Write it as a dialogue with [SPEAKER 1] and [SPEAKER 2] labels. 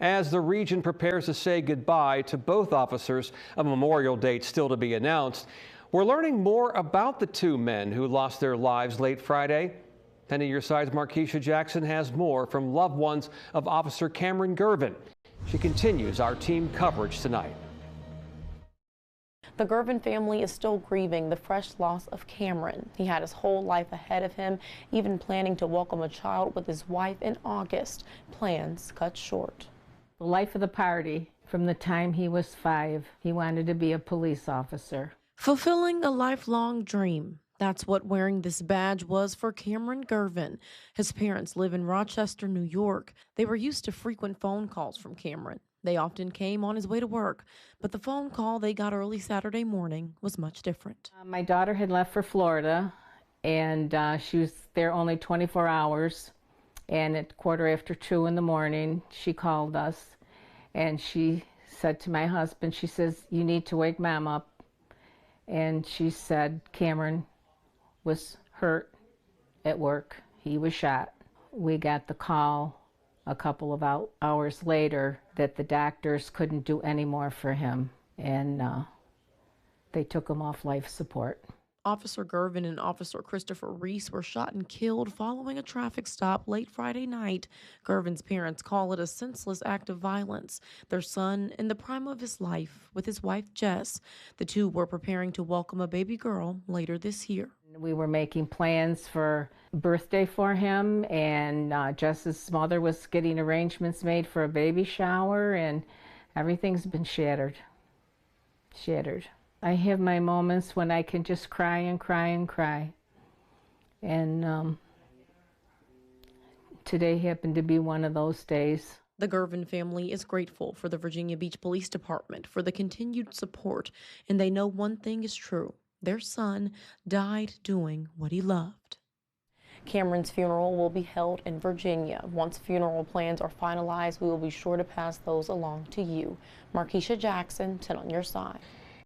[SPEAKER 1] As the region prepares to say goodbye to both officers, a memorial date still to be announced, we're learning more about the two men who lost their lives late Friday. 10 of your side's Markeisha Jackson has more from loved ones of Officer Cameron Girvin. She continues our team coverage tonight.
[SPEAKER 2] The Girvin family is still grieving the fresh loss of Cameron. He had his whole life ahead of him, even planning to welcome a child with his wife in August. Plans cut short.
[SPEAKER 3] The life of the party. From the time he was 5, he wanted to be a police officer.
[SPEAKER 2] Fulfilling a lifelong dream. That's what wearing this badge was for Cameron Girvin. His parents live in Rochester, New York. They were used to frequent phone calls from Cameron. They often came on his way to work, but the phone call they got early Saturday morning was much different.
[SPEAKER 3] My daughter had left for Florida, and she was there only 24 hours. And at 2:15 in the morning, she called us, and she said to my husband, she says, "You need to wake Mom up." And she said Cameron was hurt at work. He was shot. We got the call a couple of hours later that the doctors couldn't do any more for him, and they took him off life support.
[SPEAKER 2] Officer Girvin and Officer Christopher Reese were shot and killed following a traffic stop late Friday night. Girvin's parents call it a senseless act of violence. Their son, in the prime of his life, with his wife Jess, the two were preparing to welcome a baby girl later this year.
[SPEAKER 3] We were making plans for a birthday for him, and Jess's mother was getting arrangements made for a baby shower, and everything's been shattered. I have my moments when I can just cry and cry and cry. And today happened to be one of those days.
[SPEAKER 2] The Girvin family is grateful for the Virginia Beach Police Department for the continued support, and they know one thing is true. Their son died doing what he loved. Cameron's funeral will be held in Virginia. Once funeral plans are finalized, we will be sure to pass those along to you. Markeisha Jackson, 10 on your side.